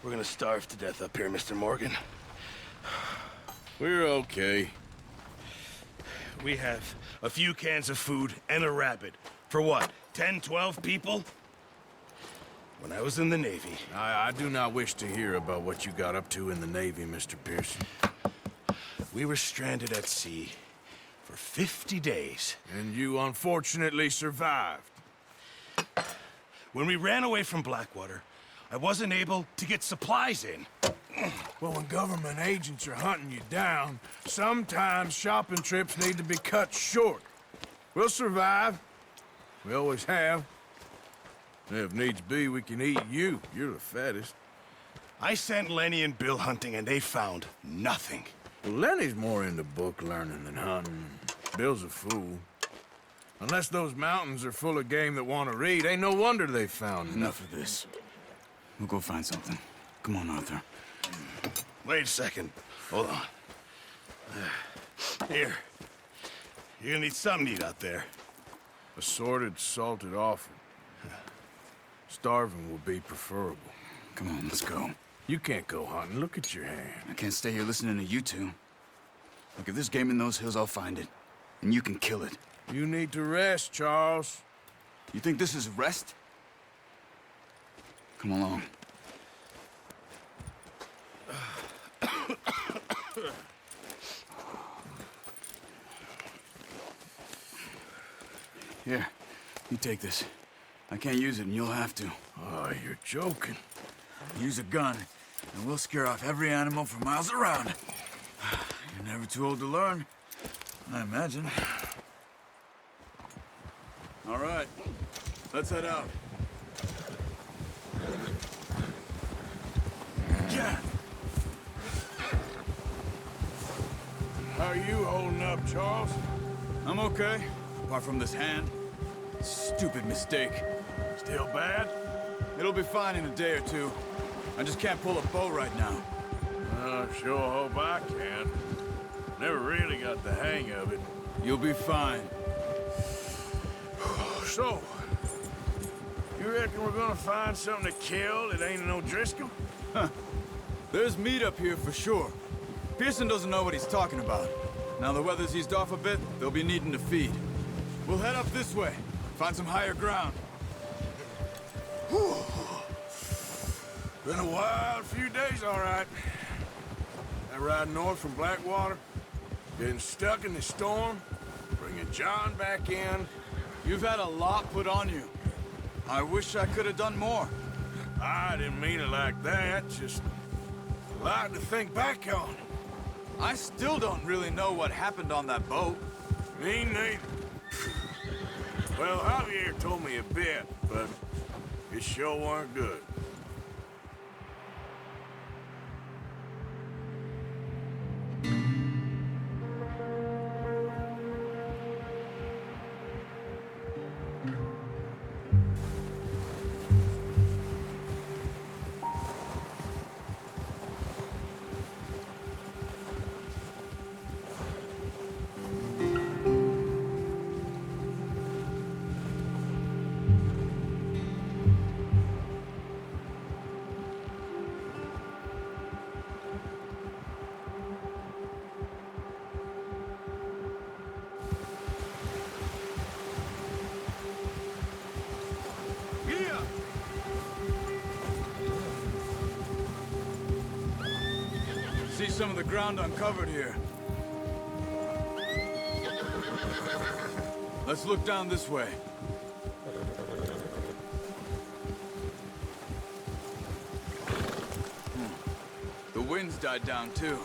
We're gonna starve to death up here, Mr. Morgan. We're okay. We have a few cans of food and a rabbit. For what, 10, 12 people? When I was in the Navy... I do not wish to hear about what you got up to in the Navy, Mr. Pearson. We were stranded at sea for 50 days. And you unfortunately survived. When we ran away from Blackwater, I wasn't able to get supplies in. Well, when government agents are hunting you down, sometimes shopping trips need to be cut short. We'll survive. We always have. If needs be, we can eat you. You're the fattest. I sent Lenny and Bill hunting, and they found nothing. Well, Lenny's more into book learning than hunting. Bill's a fool. Unless those mountains are full of game that want to read, ain't no wonder they found Enough of this. We'll go find something. Come on, Arthur. Wait a second. Hold on. Here. You're gonna need something to eat out there. Assorted, salted offal. Starving will be preferable. Come on, let's go. You can't go hunting. Look at your hand. I can't stay here listening to you two. Look, if there's game in those hills, I'll find it. And you can kill it. You need to rest, Charles. You think this is rest? Come along. Here, you take this. I can't use it, and you'll have to. Oh, you're joking. Use a gun, and we'll scare off every animal for miles around. You're never too old to learn, I imagine. All right, let's head out. Yeah. How are you holding up, Charles? I'm okay, apart from this hand. Stupid mistake. Still bad? It'll be fine in a day or two. I just can't pull a bow right now. I sure hope I can. Never really got the hang of it. You'll be fine. So, you reckon we're gonna find something to kill that ain't no Driscoll? There's meat up here for sure. Pearson doesn't know what he's talking about. Now the weather's eased off a bit, they'll be needing to feed. We'll head up this way, find some higher ground. Whew. Been a wild few days, all right. That ride north from Blackwater, getting stuck in the storm, bringing John back in. You've had a lot put on you. I wish I could have done more. I didn't mean it like that, just a lot to think back on. I still don't really know what happened on that boat. Me neither. Well, Javier told me a bit, but it sure weren't good. See some of the ground uncovered here. Let's look down this way. The wind's died down too.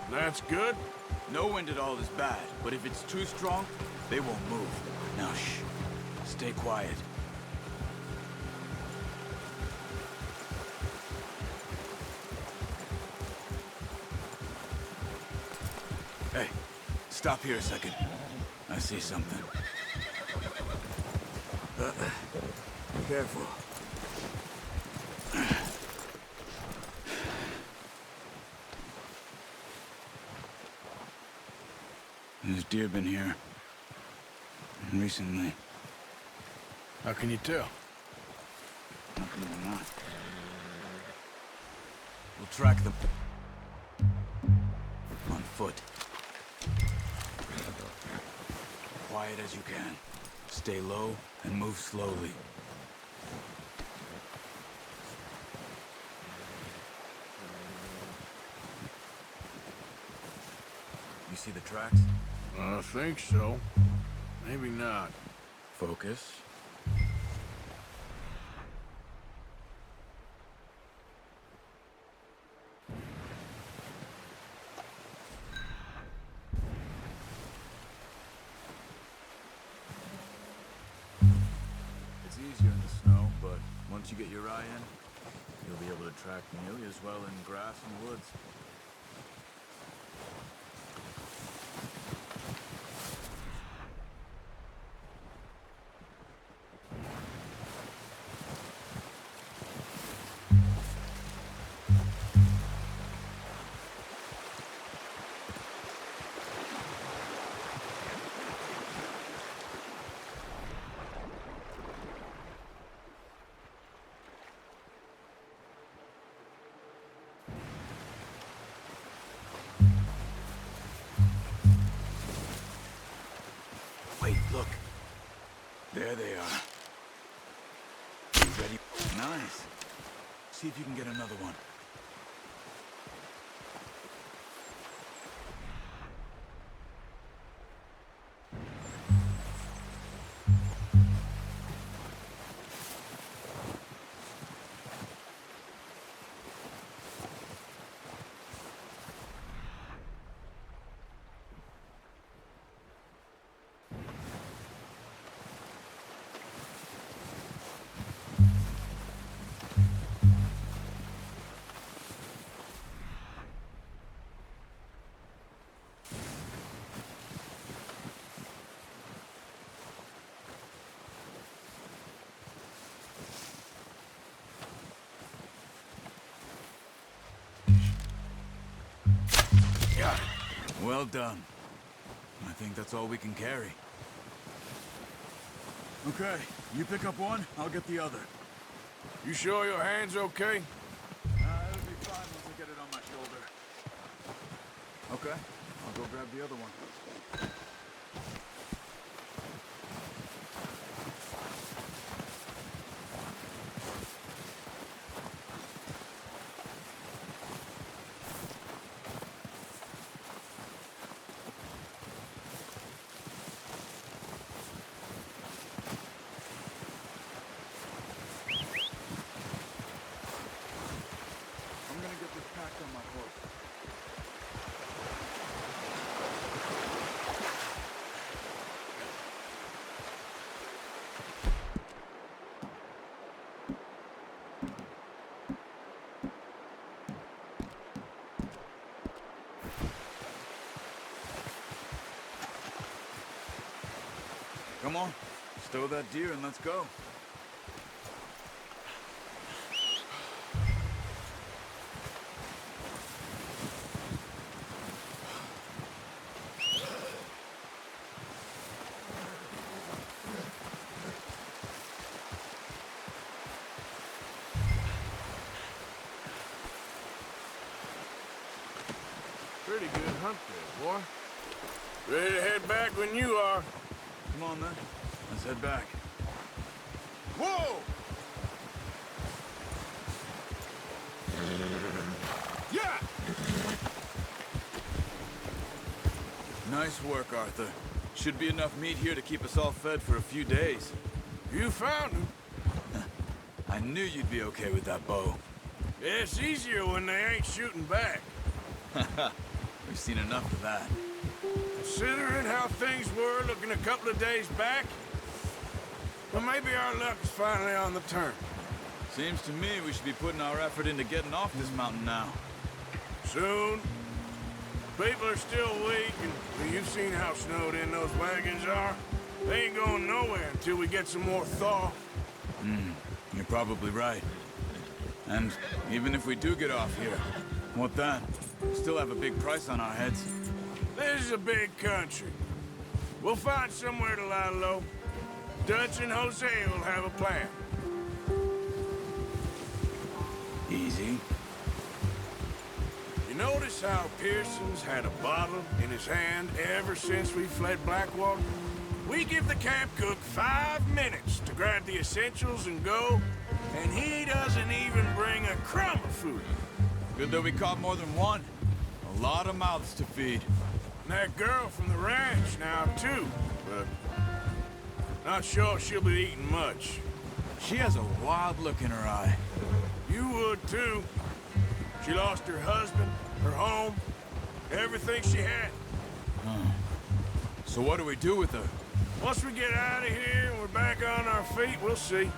That's good. No wind at all is bad, but if it's too strong, they won't move. Now shh. Stay quiet. Hey, stop here a second. I see something. Careful. There's deer been here. Recently. How can you tell? Not. We'll track them on foot. Quiet as you can. Stay low and move slowly. You see the tracks? I think so. Maybe not. Focus. It's easier in the snow, but once you get your eye in, you'll be able to track nearly as well in grass and woods. Wait, look. There they are. You ready? Nice. See if you can get another one. Got it. Well done. I think that's all we can carry. Okay, you pick up one, I'll get the other. You sure your hand's okay? It'll be fine once I get it on my shoulder. Okay, I'll go grab the other one. I'm gonna get this packed on my horse. Come on, stow that deer and let's go. Pretty good hunt there, boy. Ready to head back when you are. Come on then, let's head back. Whoa! Yeah! Nice work, Arthur. Should be enough meat here to keep us all fed for a few days. You found him. I knew you'd be okay with that bow. It's easier when they ain't shooting back. We've seen enough of that. Considering how things were looking a couple of days back, well, maybe our luck is finally on the turn. Seems to me we should be putting our effort into getting off this mountain now. Soon. People are still weak, and well, you've seen how snowed in those wagons are. They ain't going nowhere until we get some more thaw. You're probably right. And even if we do get off here, what then? We still have a big price on our heads. This is a big country. We'll find somewhere to lie low. Dutch and Jose will have a plan. Easy. You notice how Pearson's had a bottle in his hand ever since we fled Blackwater? We give the camp cook 5 minutes to grab the essentials and go, and he doesn't even bring a crumb of food. Good that we caught more than one. A lot of mouths to feed. And that girl from the ranch now, too, but not sure she'll be eating much. She has a wild look in her eye. You would, too. She lost her husband, her home, everything she had. So what do we do with her? Once we get out of here and we're back on our feet, we'll see.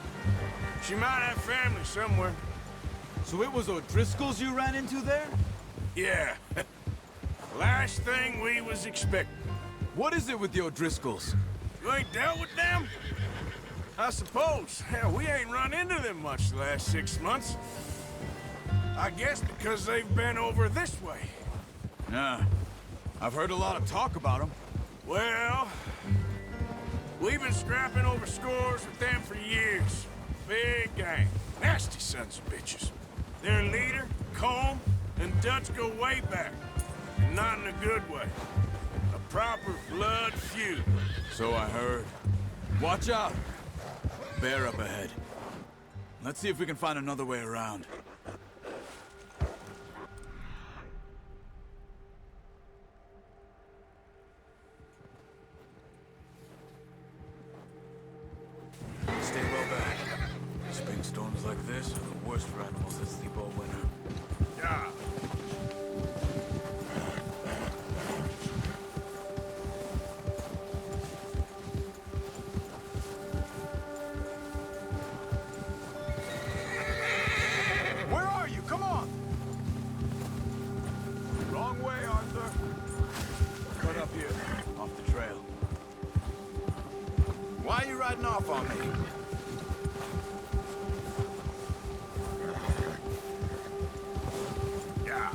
She might have family somewhere. So it was O'Driscoll's you ran into there? Yeah. Last thing we was expecting. What is it with the O'Driscolls? You ain't dealt with them? I suppose. Hell, we ain't run into them much the last 6 months. I guess because they've been over this way. Yeah. I've heard a lot of talk about them. Well, we've been scrapping over scores with them for years. Big gang. Nasty sons of bitches. Their leader, Colm, and Dutch go way back. And not in a good way. A proper blood feud. So I heard. Watch out. Bear up ahead. Let's see if we can find another way around. Stay well back. Spring storms like this are the worst for animals that sleep all winter. Yeah. Where are you? Come on! Wrong way, Arthur. Cut up here, off the trail. Why are you riding off on me? Yeah.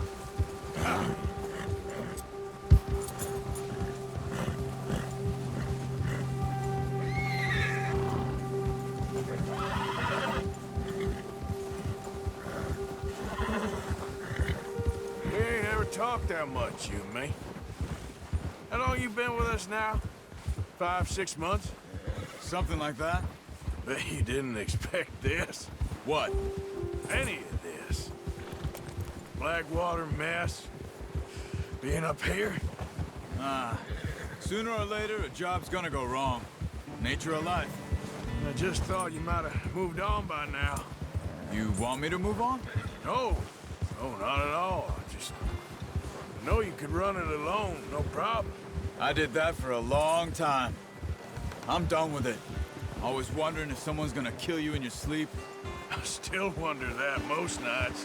We ain't ever talked that much, you and me. How long you been with us now? 5, 6 months? Something like that? Bet you didn't expect this. What? Any of this. Blackwater mess. Being up here. Sooner or later, a job's gonna go wrong. Nature of life. I just thought you might have moved on by now. You want me to move on? No. No, not at all. I know you could run it alone, no problem. I did that for a long time. I'm done with it. Always wondering if someone's gonna kill you in your sleep. I still wonder that most nights.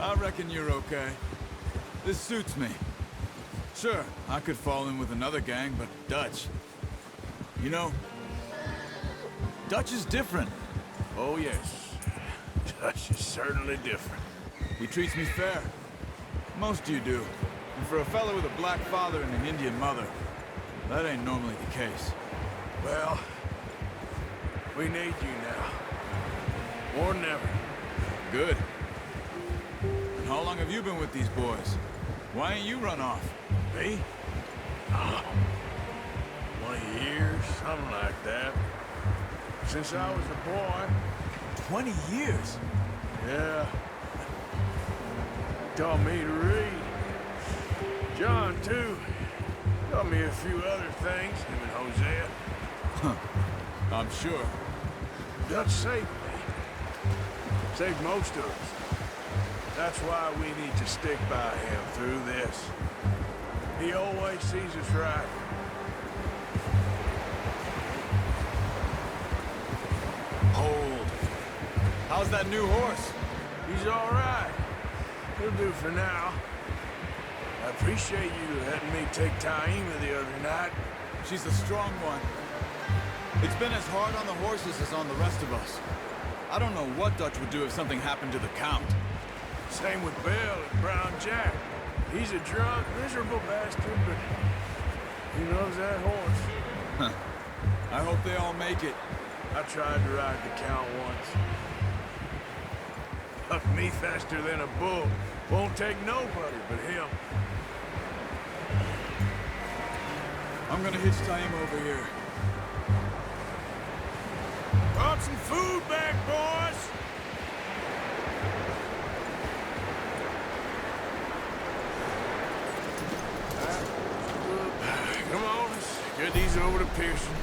I reckon you're okay. This suits me. Sure, I could fall in with another gang, but Dutch... You know, Dutch is different. Oh, yes. Dutch is certainly different. He treats me fair. Most of you do. And for a fellow with a black father and an Indian mother, that ain't normally the case. Well, we need you now. More than ever. Good. And how long have you been with these boys? Why ain't you run off? Me? 20 years, something like that. Since I was a boy. 20 years? Yeah. Taught me to read. John, too. Taught me a few other things, him and Hosea. I'm sure. Dutch saved me. Saved most of us. That's why we need to stick by him through this. He always sees us right. Hold. How's that new horse? He's all right. He'll do for now. I appreciate you letting me take Taima the other night. She's a strong one. It's been as hard on the horses as on the rest of us. I don't know what Dutch would do if something happened to the Count. Same with Bill and Brown Jack. He's a drunk, miserable bastard, but he loves that horse. I hope they all make it. I tried to ride the Count once. Buck me faster than a bull. Won't take nobody but him. I'm gonna hitch Taim over here. Brought some food back, boys! Come on, let's get these over to Pearson.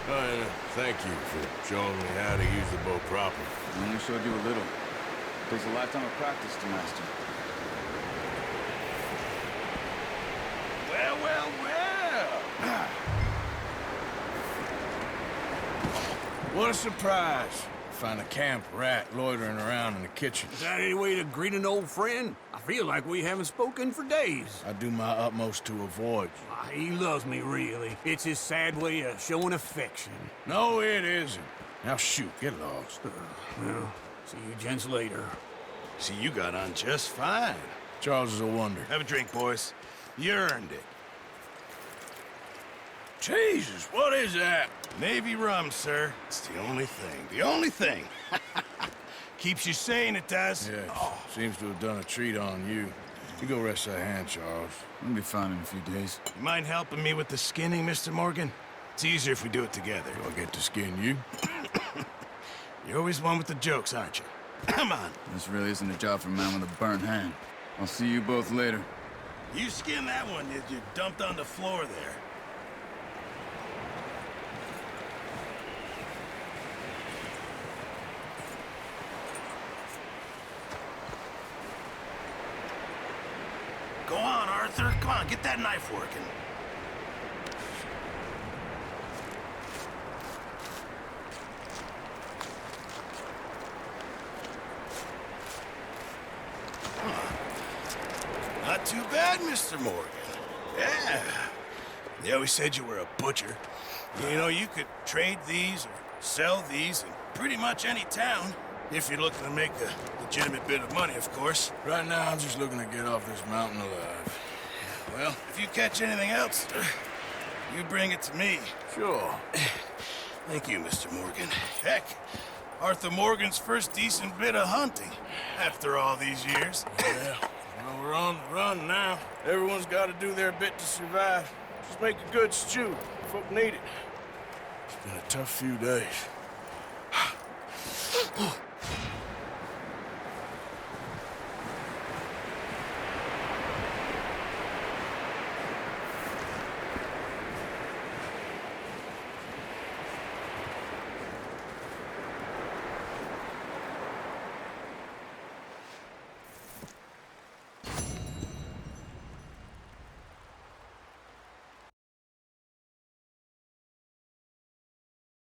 Oh, and thank you for showing me how to use the bow properly. I only showed you a little. It takes a lifetime of practice to master. Well, well, well! What a surprise. Find a camp rat loitering around in the kitchen. Is that any way to greet an old friend? I feel like we haven't spoken for days. I do my utmost to avoid you. Ah, he loves me, really. It's his sad way of showing affection. No, it isn't. Now shoot, get lost. Well, see you gents later. See, you got on just fine. Charles is a wonder. Have a drink, boys. You earned it. Jesus, what is that? Navy rum, sir. It's the only thing. The only thing. Keeps you sane, it does. Yes, seems to have done a treat on you. You go rest that hand, Charles. We'll be fine in a few days. You mind helping me with the skinning, Mr. Morgan? It's easier if we do it together. Do I get to skin you? You're always one with the jokes, aren't you? Come on. This really isn't a job for a man with a burnt hand. I'll see you both later. You skin that one you dumped on the floor there. Go on, Arthur. Come on, get that knife working. Not too bad, Mr. Morgan. Yeah. They always said you were a butcher. You know, you could trade these or sell these in pretty much any town. If you're looking to make a legitimate bit of money, of course. Right now, I'm just looking to get off this mountain alive. Well, if you catch anything else, you bring it to me. Sure. Thank you, Mr. Morgan. Heck, Arthur Morgan's first decent bit of hunting after all these years. Yeah. Well, we're on the run now. Everyone's got to do their bit to survive. Just make a good stew. Folk need it. It's been a tough few days.